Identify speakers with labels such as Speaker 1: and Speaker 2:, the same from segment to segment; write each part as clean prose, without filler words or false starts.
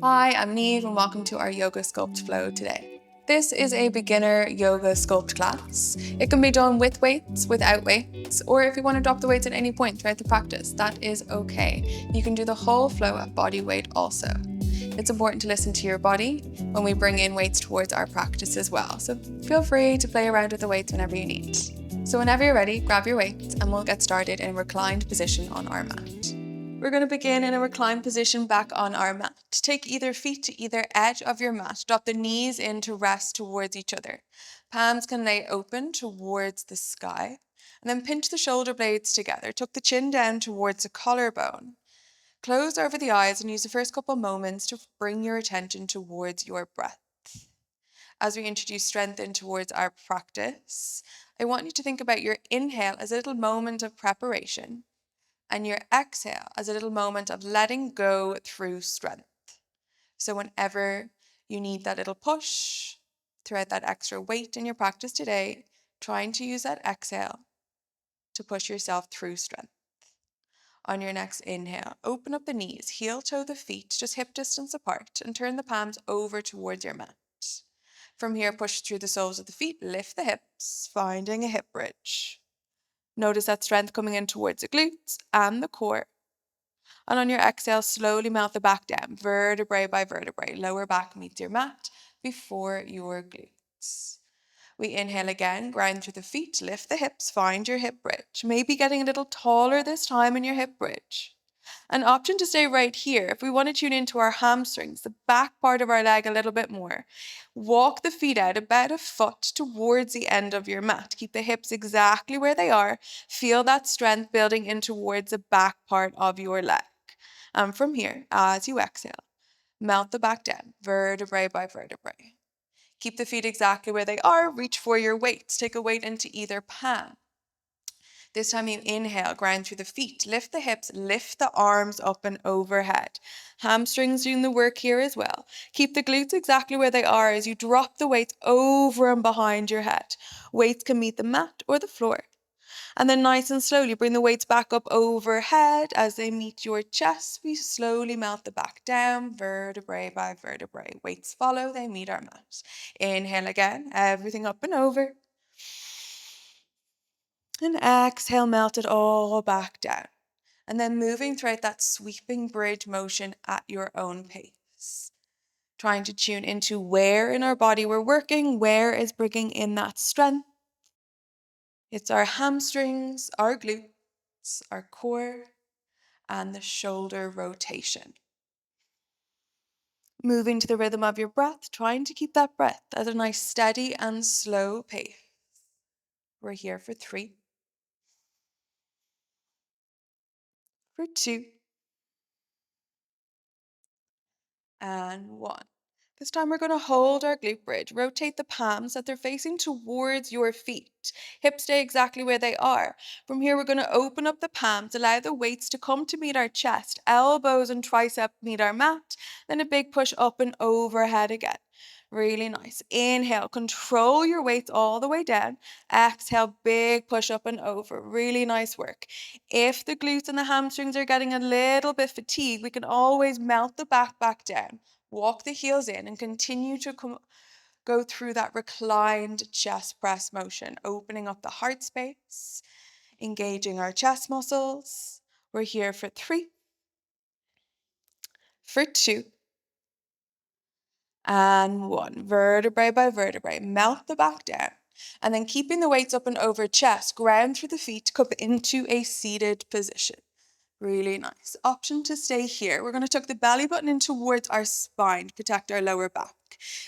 Speaker 1: Hi, I'm Niamh and welcome to our Yoga Sculpt flow today. This is a beginner yoga sculpt class. It can be done with weights, without weights, or if you want to drop the weights at any point throughout the practice, that is okay. You can do the whole flow at body weight also. It's important to listen to your body when we bring in weights towards our practice as well, so feel free to play around with the weights whenever you need. So whenever you're ready, grab your weights and we'll get started in a reclined position on our mat. We're going to begin in a reclined position back on our mat. Take either feet to either edge of your mat. Drop the knees in to rest towards each other. Palms can lay open towards the sky. And then pinch the shoulder blades together. Tuck the chin down towards the collarbone. Close over the eyes and use the first couple moments to bring your attention towards your breath. As we introduce strength in towards our practice, I want you to think about your inhale as a little moment of preparation and your exhale as a little moment of letting go through strength. So whenever you need that little push throughout that extra weight in your practice today, trying to use that exhale to push yourself through strength. On your next inhale, open up the knees, heel toe the feet, just hip distance apart, and turn the palms over towards your mat. From here, push through the soles of the feet, lift the hips, finding a hip bridge. Notice that strength coming in towards the glutes and the core. And on your exhale, slowly melt the back down, vertebrae by vertebrae. Lower back meets your mat before your glutes. We inhale again, grind through the feet, lift the hips, find your hip bridge. Maybe getting a little taller this time in your hip bridge. An option to stay right here if we want to tune into our hamstrings, the back part of our leg a little bit more. Walk the feet out about a foot towards the end of your mat. Keep the hips exactly where they are. Feel that strength building in towards the back part of your leg. And from here, as you exhale, melt the back down, vertebrae by vertebrae. Keep the feet exactly where they are. Reach for your weights. Take a weight into either palm. This time you inhale, grind through the feet, lift the hips, lift the arms up and overhead. Hamstrings doing the work here as well. Keep the glutes exactly where they are as you drop the weights over and behind your head. Weights can meet the mat or the floor. And then nice and slowly bring the weights back up overhead as they meet your chest. We slowly melt the back down, vertebrae by vertebrae. Weights follow, they meet our mat. Inhale again, everything up and over. And exhale, melt it all back down. And then moving throughout that sweeping bridge motion at your own pace. Trying to tune into where in our body we're working, where is bringing in that strength. It's our hamstrings, our glutes, our core, and the shoulder rotation. Moving to the rhythm of your breath, trying to keep that breath at a nice steady and slow pace. We're here for 3, for 2, and 1. This time we're going to hold our glute bridge. Rotate the palms so that they're facing towards your feet. Hips stay exactly where they are. From here, we're going to open up the palms, allow the weights to come to meet our chest. Elbows and tricep meet our mat. Then a big push up and overhead again. Really nice. Inhale, control your weights all the way down. Exhale, big push up and over. Really nice work. If the glutes and the hamstrings are getting a little bit fatigued, we can always melt the back down. Walk the heels in and continue to go through that reclined chest press motion, opening up the heart space, engaging our chest muscles. We're here for 3, for 2, and 1. Vertebrae by vertebrae. Melt the back down. And then keeping the weights up and over chest, ground through the feet, come into a seated position. Really nice. Option to stay here. We're going to tuck the belly button in towards our spine to protect our lower back.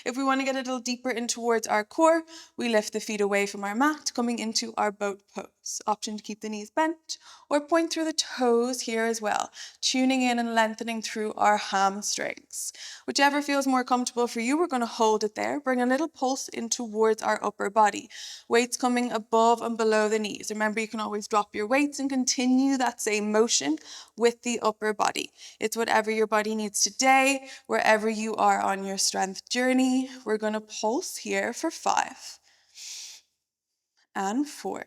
Speaker 1: If we want to get a little deeper in towards our core, we lift the feet away from our mat, coming into our boat pose. Option to keep the knees bent or point through the toes here as well, tuning in and lengthening through our hamstrings. Whichever feels more comfortable for you, we're going to hold it there. Bring a little pulse in towards our upper body. Weights coming above and below the knees. Remember, you can always drop your weights and continue that same motion with the upper body. It's whatever your body needs today, wherever you are on your strength journey. We're going to pulse here for 5 and 4.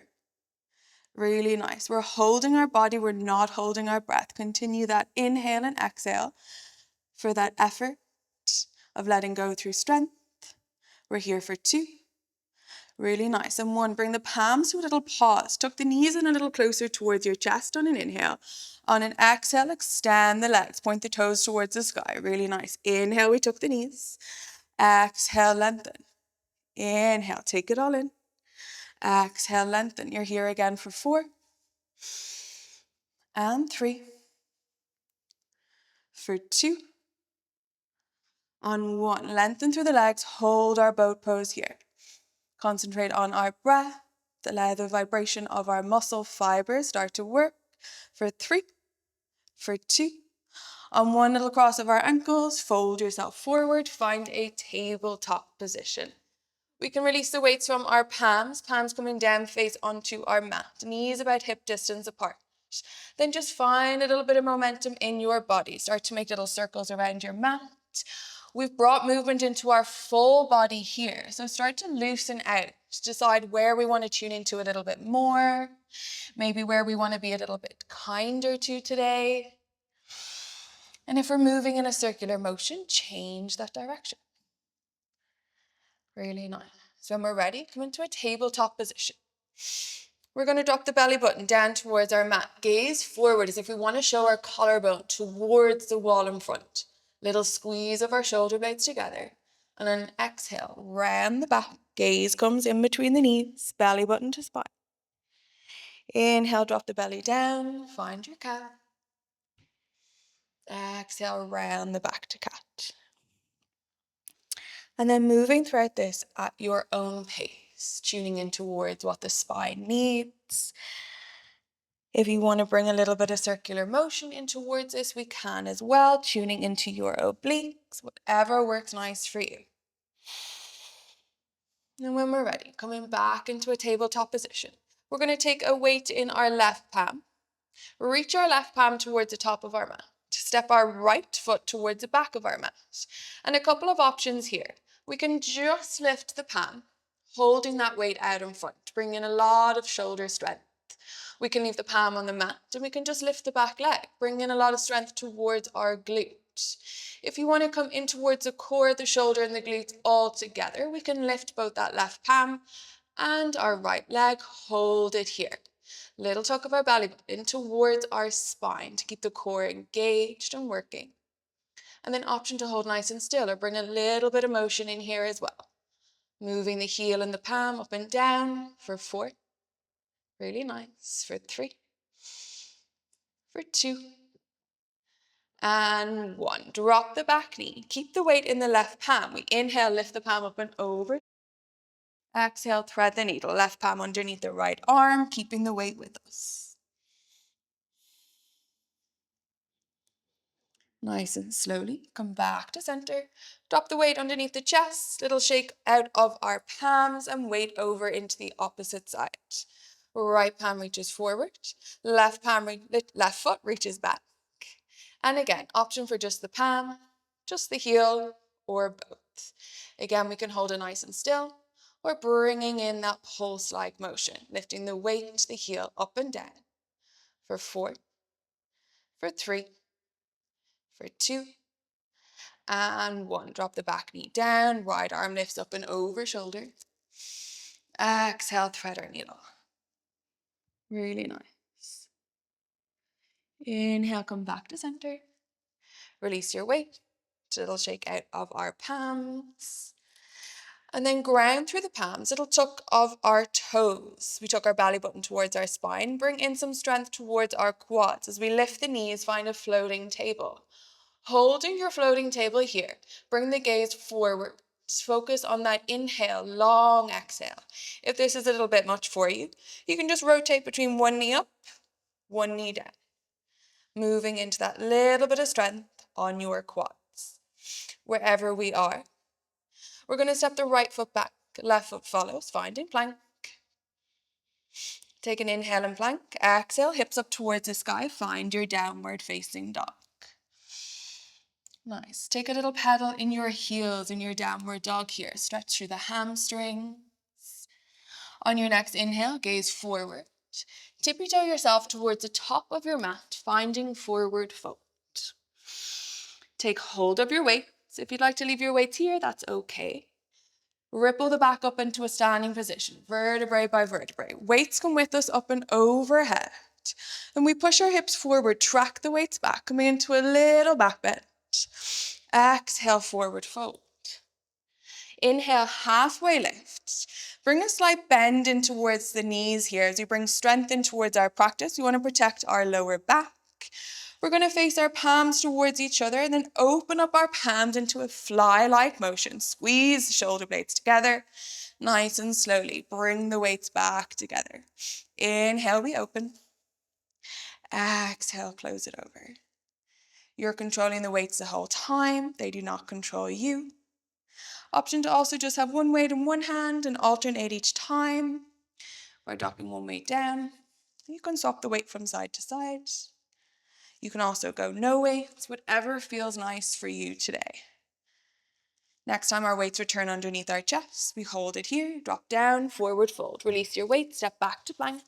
Speaker 1: Really nice. We're holding our body. We're not holding our breath. Continue that inhale and exhale for that effort of letting go through strength. We're here for 2. Really nice. And 1, bring the palms to a little pause. Tuck the knees in a little closer towards your chest on an inhale. On an exhale, extend the legs. Point the toes towards the sky. Really nice. Inhale, we tuck the knees. Exhale, lengthen. Inhale, take it all in. Exhale, lengthen. You're here again for 4. And 3. For 2. On 1, lengthen through the legs. Hold our boat pose here. Concentrate on our breath. Allow the vibration of our muscle fibers start to work. For 3. For 2. On 1 little cross of our ankles, fold yourself forward. Find a tabletop position. We can release the weights from our palms coming down face onto our mat. Knees about hip distance apart. Then just find a little bit of momentum in your body. Start to make little circles around your mat. We've brought movement into our full body here. So start to loosen out. Just decide where we want to tune into a little bit more. Maybe where we want to be a little bit kinder to today. And if we're moving in a circular motion, change that direction. Really nice. So when we're ready, come into a tabletop position. We're going to drop the belly button down towards our mat. Gaze forward as if we want to show our collarbone towards the wall in front. Little squeeze of our shoulder blades together. And then exhale, round the back. Gaze comes in between the knees, belly button to spine. Inhale, drop the belly down, find your cat. Exhale, round the back to cat. And then moving throughout this at your own pace, tuning in towards what the spine needs. If you want to bring a little bit of circular motion in towards this, we can as well, tuning into your obliques, whatever works nice for you. And when we're ready, coming back into a tabletop position, we're going to take a weight in our left palm. Reach our left palm towards the top of our mat. Step our right foot towards the back of our mat. And a couple of options here. We can just lift the palm, holding that weight out in front, bring in a lot of shoulder strength. We can leave the palm on the mat and we can just lift the back leg, bring in a lot of strength towards our glute. If you want to come in towards the core, the shoulder and the glutes all together, we can lift both that left palm and our right leg, hold it here. Little tuck of our belly button towards our spine to keep the core engaged and working. And then option to hold nice and still or bring a little bit of motion in here as well. Moving the heel and the palm up and down for 4. Really nice. For 3. For 2. And 1. Drop the back knee. Keep the weight in the left palm. We inhale, lift the palm up and over. Exhale, thread the needle. Left palm underneath the right arm, keeping the weight with us. Nice and slowly, come back to center. Drop the weight underneath the chest. Little shake out of our palms and weight over into the opposite side. Right palm reaches forward. Left foot reaches back. And again, option for just the palm, just the heel, or both. Again, we can hold it nice and still, or bringing in that pulse-like motion, lifting the weight, the heel up and down. For 4, for 3, for 2, and 1. Drop the back knee down, right arm lifts up and over shoulder. Exhale, thread our needle. Really nice. Inhale, come back to center. Release your weight. A little shake out of our palms. And then ground through the palms, little tuck of our toes. We tuck our belly button towards our spine. Bring in some strength towards our quads. As we lift the knees, find a floating table. Holding your floating table here, bring the gaze forward. Focus on that inhale, long exhale. If this is a little bit much for you, you can just rotate between one knee up, one knee down. Moving into that little bit of strength on your quads. Wherever we are, we're going to step the right foot back, left foot follows, finding plank. Take an inhale and plank. Exhale, hips up towards the sky. Find your downward facing dog. Nice. Take a little pedal in your heels in your downward dog here. Stretch through the hamstrings. On your next inhale, gaze forward. Tippy-toe yourself towards the top of your mat, finding forward fold. Take hold of your weight. If you'd like to leave your weights here, that's okay. Ripple the back up into a standing position, vertebrae by vertebrae. Weights come with us up and overhead. And we push our hips forward, track the weights back, coming into a little back bend. Exhale, forward fold. Inhale, halfway lift. Bring a slight bend in towards the knees here as we bring strength in towards our practice. We want to protect our lower back. We're going to face our palms towards each other and then open up our palms into a fly-like motion. Squeeze the shoulder blades together. Nice and slowly bring the weights back together. Inhale, we open. Exhale, close it over. You're controlling the weights the whole time. They do not control you. Option to also just have one weight in one hand and alternate each time by dropping one weight down. You can swap the weight from side to side. You can also go no weights, whatever feels nice for you today. Next time our weights return underneath our chest, we hold it here, drop down, forward fold. Release your weight, step back to plank.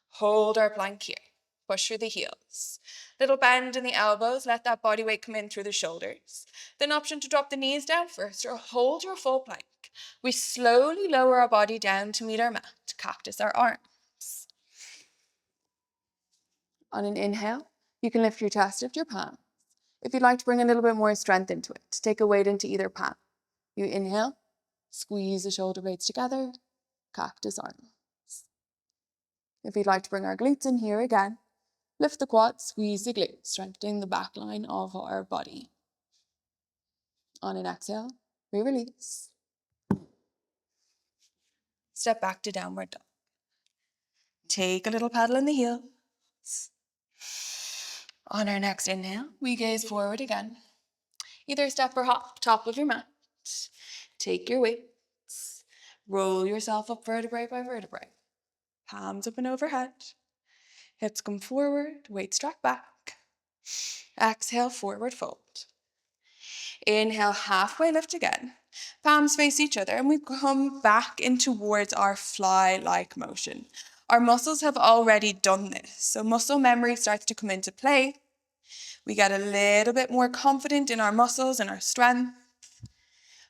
Speaker 1: Hold our plank here. Push through the heels. Little bend in the elbows, let that body weight come in through the shoulders. Then option to drop the knees down first or hold your full plank. We slowly lower our body down to meet our mat, cactus our arms. On an inhale, you can lift your chest, lift your palms. If you'd like to bring a little bit more strength into it, take a weight into either palm. You inhale, squeeze the shoulder blades together, cactus arms. If you'd like to bring our glutes in here again, lift the quads, squeeze the glutes, strengthening the back line of our body. On an exhale, we release. Step back to downward dog. Take a little paddle in the heels. On our next inhale, we gaze forward again. Either step or hop, top of your mat. Take your weights. Roll yourself up vertebrae by vertebrae. Palms up and overhead. Hips come forward, weights drop back. Exhale, forward fold. Inhale, halfway lift again. Palms face each other and we come back in towards our fly-like motion. Our muscles have already done this, so muscle memory starts to come into play. We get a little bit more confident in our muscles and our strength,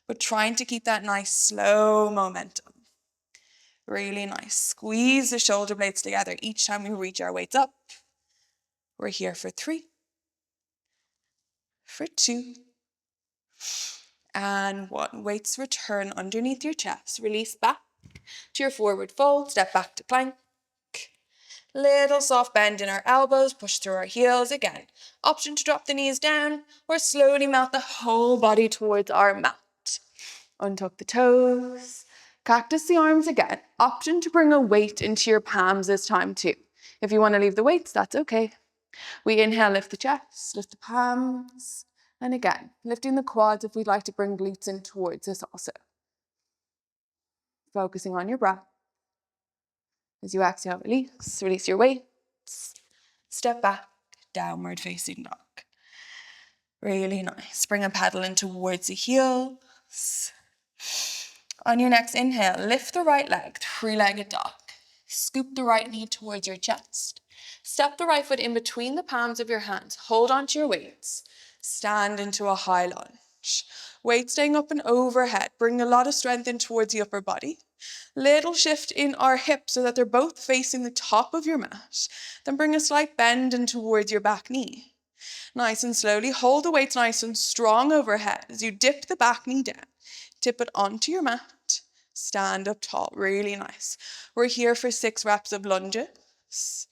Speaker 1: but trying to keep that nice slow momentum. Really nice. Squeeze the shoulder blades together each time we reach our weights up. We're here for 3, for 2, and 1. Weights return underneath your chest. Release back to your forward fold. Step back to plank. Little soft bend in our elbows. Push through our heels again. Option to drop the knees down or slowly melt the whole body towards our mat. Untuck the toes. Cactus the arms again. Option to bring a weight into your palms this time too. If you want to leave the weights, that's okay. We inhale, lift the chest, lift the palms. And again, lifting the quads if we'd like to bring glutes in towards us also. Focusing on your breath. As you exhale, release your weights. Step back, downward facing dog. Really nice. Bring a paddle in towards the heels. On your next inhale, lift the right leg, three-legged dog. Scoop the right knee towards your chest. Step the right foot in between the palms of your hands. Hold onto your weights. Stand into a high lunge. Weight staying up and overhead. Bring a lot of strength in towards the upper body. Little shift in our hips so that they're both facing the top of your mat. Then bring a slight bend in towards your back knee. Nice and slowly, hold the weights nice and strong overhead as you dip the back knee down. Tip it onto your mat. Stand up tall, really nice. We're here for 6 reps of lunges.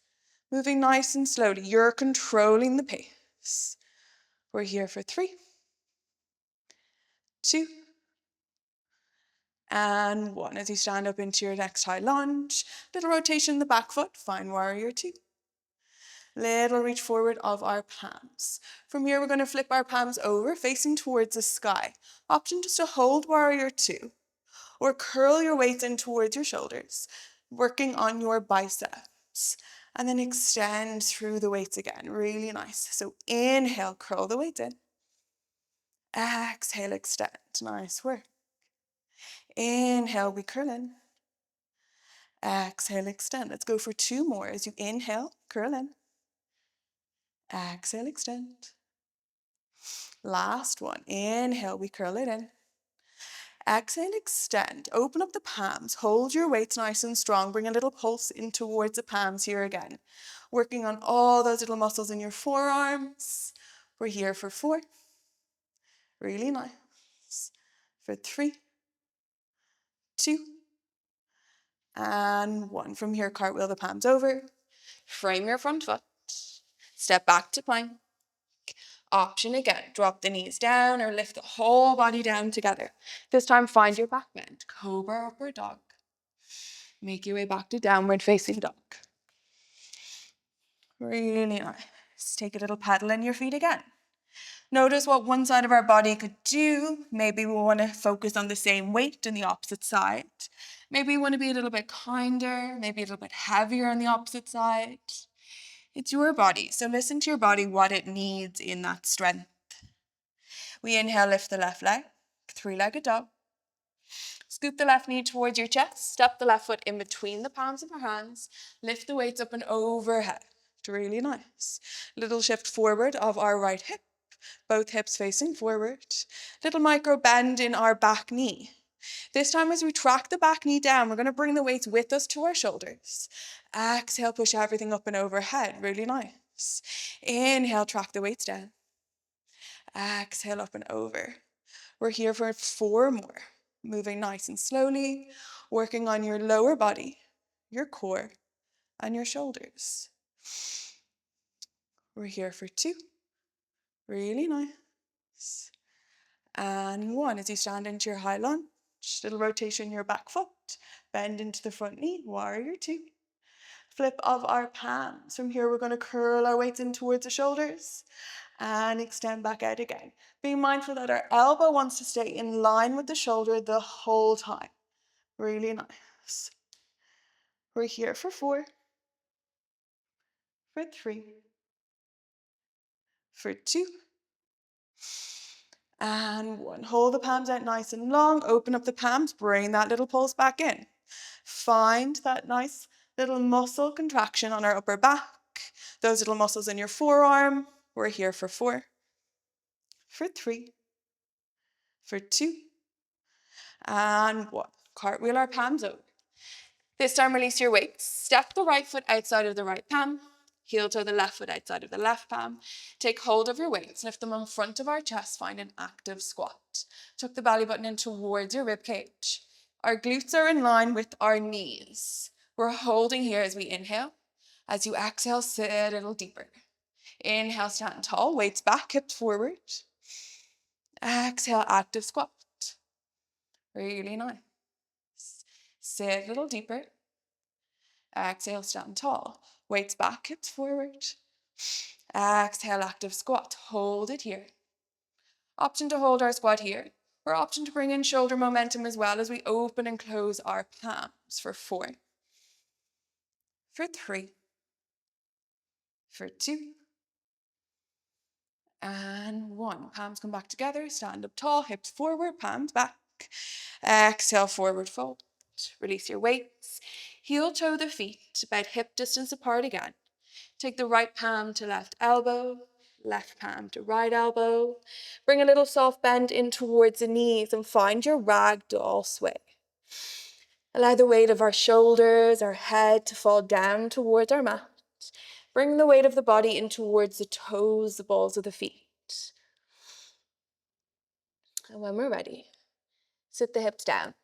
Speaker 1: Moving nice and slowly, you're controlling the pace. We're here for 3, 2, and 1. As you stand up into your next high lunge, little rotation in the back foot, fine warrior 2. Little reach forward of our palms. From here, we're going to flip our palms over, facing towards the sky. Option just to hold warrior 2, or curl your weights in towards your shoulders, working on your biceps. And then extend through the weights again, really nice. So inhale, curl the weights in. Exhale, extend, nice work. Inhale, we curl in. Exhale, extend. Let's go for 2 more. As you inhale, curl in. Exhale, extend. Last one. Inhale, we curl it in. Exhale, extend. Open up the palms. Hold your weights nice and strong. Bring a little pulse in towards the palms here again. Working on all those little muscles in your forearms. We're here for 4. Really nice. For 3, 2, and 1. From here, cartwheel the palms over. Frame your front foot. Step back to plank. Option again, drop the knees down or lift the whole body down together. This time, find your back bend. Cobra, upward dog. Make your way back to downward facing dog. Really nice. Take a little paddle in your feet again. Notice what one side of our body could do. Maybe we want to focus on the same weight in the opposite side. Maybe we want to be a little bit kinder, maybe a little bit heavier on the opposite side. It's your body, so listen to your body, what it needs in that strength. We inhale, lift the left leg, 3-legged dog. Scoop the left knee towards your chest, step the left foot in between the palms of your hands, lift the weights up and overhead. Really nice. Little shift forward of our right hip, both hips facing forward. Little micro bend in our back knee. This time as we track the back knee down, we're going to bring the weights with us to our shoulders. Exhale, push everything up and overhead. Really nice. Inhale, track the weights down. Exhale, up and over. We're here for 4 more. Moving nice and slowly, working on your lower body, your core, and your shoulders. We're here for 2. Really nice. And 1, as you stand into your high lunge, little rotation in your back foot, bend into the front knee, warrior 2. Flip of our palms. From here, we're going to curl our weights in towards the shoulders and extend back out again. Being mindful that our elbow wants to stay in line with the shoulder the whole time. Really nice. We're here for 4, for 3, for 2, and 1. Hold the palms out nice and long. Open up the palms. Bring that little pulse back in. Find that nice little muscle contraction on our upper back. Those little muscles in your forearm. We're here for 4, for 3, for 2, and 1. Cartwheel our palms over. This time, release your weights. Step the right foot outside of the right palm. Heel toe the left foot outside of the left palm. Take hold of your weights. Lift them in front of our chest. Find an active squat. Tuck the belly button in towards your rib cage. Our glutes are in line with our knees. We're holding here as we inhale. As you exhale, sit a little deeper. Inhale, stand tall. Weights back, hips forward. Exhale, active squat. Really nice. Sit a little deeper. Exhale, stand tall. Weights back, hips forward. Exhale, active squat. Hold it here. Option to hold our squat here, or option to bring in shoulder momentum as well as we open and close our palms for 4, for 3, for 2, and 1. Palms come back together. Stand up tall, hips forward, palms back. Exhale, forward fold. Release your weights. Heel toe the feet about hip distance apart again. Take the right palm to left elbow, left palm to right elbow. Bring a little soft bend in towards the knees and find your ragdoll sway. Allow the weight of our shoulders, our head to fall down towards our mat. Bring the weight of the body in towards the toes, the balls of the feet. And when we're ready, sit the hips down.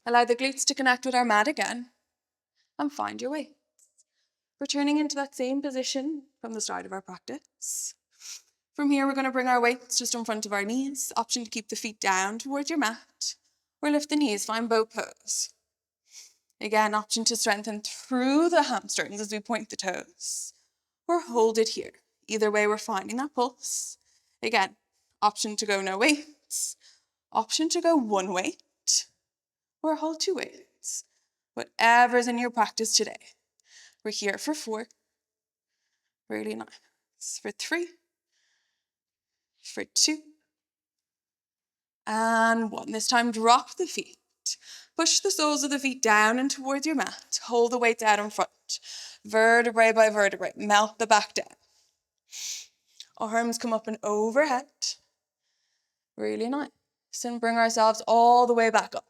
Speaker 1: Allow the glutes to connect with our mat again and find your weights. Returning into that same position from the start of our practice. From here, we're going to bring our weights just in front of our knees. Option to keep the feet down towards your mat or lift the knees, find bow pose. Again, option to strengthen through the hamstrings as we point the toes or hold it here. Either way, we're finding that pulse. Again, option to go no weights, option to go 1 weight, or hold 2 weights. Whatever's in your practice today. We're here for 4, really nice, for 3, for 2, and 1. This time, drop the feet. Push the soles of the feet down and towards your mat. Hold the weights out in front. Vertebrae by vertebrae. Melt the back down. Arms come up and overhead. Really nice. And bring ourselves all the way back up.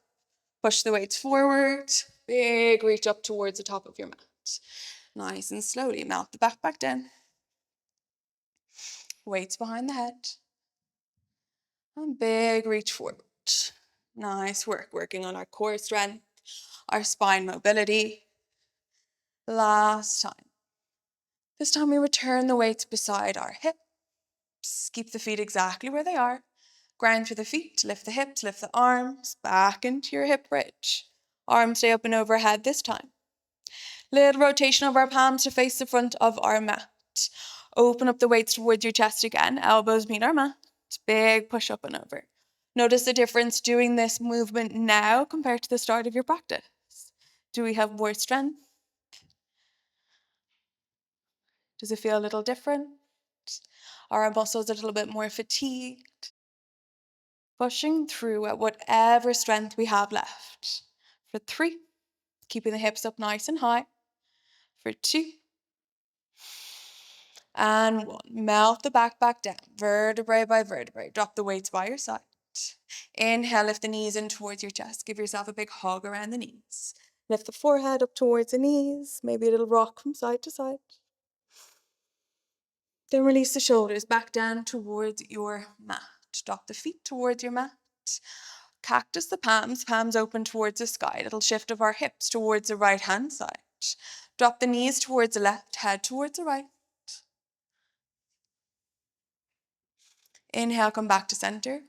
Speaker 1: Push the weights forward. Big reach up towards the top of your mat. Nice and slowly melt the back down. Weights behind the head. And big reach forward. Nice work, working on our core strength, our spine mobility. Last time. This time we return the weights beside our hips. Keep the feet exactly where they are. Ground through the feet, lift the hips, lift the arms, back into your hip bridge. Arms stay up and overhead this time. Little rotation of our palms to face the front of our mat. Open up the weights towards your chest again. Elbows meet our mat. Big push up and over. Notice the difference doing this movement now compared to the start of your practice. Do we have more strength? Does it feel a little different? Are our muscles a little bit more fatigued? Pushing through at whatever strength we have left. For 3, keeping the hips up nice and high. For 2, and 1. Melt the back down, vertebrae by vertebrae. Drop the weights by your side. Inhale, lift the knees in towards your chest. Give yourself a big hug around the knees. Lift the forehead up towards the knees. Maybe a little rock from side to side. Then release the shoulders back down towards your mat. Drop the feet towards your mat. Cactus the palms, palms open towards the sky. Little shift of our hips towards the right hand side. Drop the knees towards the left, head towards the right. Inhale, come back to center.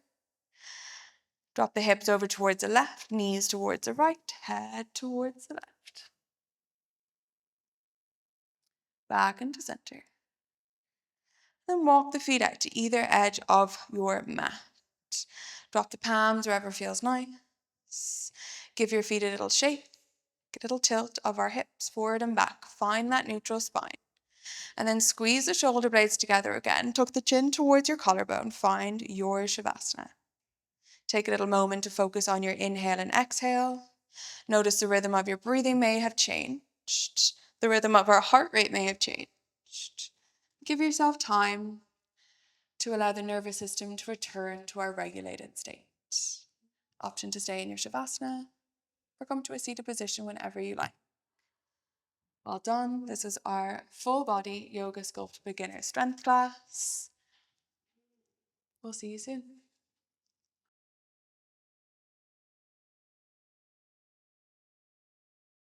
Speaker 1: Drop the hips over towards the left, knees towards the right, head towards the left. Back into center. Then walk the feet out to either edge of your mat. Drop the palms wherever feels nice. Give your feet a little shake, a little tilt of our hips forward and back. Find that neutral spine. And then squeeze the shoulder blades together again. Tuck the chin towards your collarbone. Find your Savasana. Take a little moment to focus on your inhale and exhale. Notice the rhythm of your breathing may have changed. The rhythm of our heart rate may have changed. Give yourself time to allow the nervous system to return to our regulated state. Option to stay in your Shavasana or come to a seated position whenever you like. Well done. This is our full body Yoga Sculpt beginner strength class. We'll see you soon.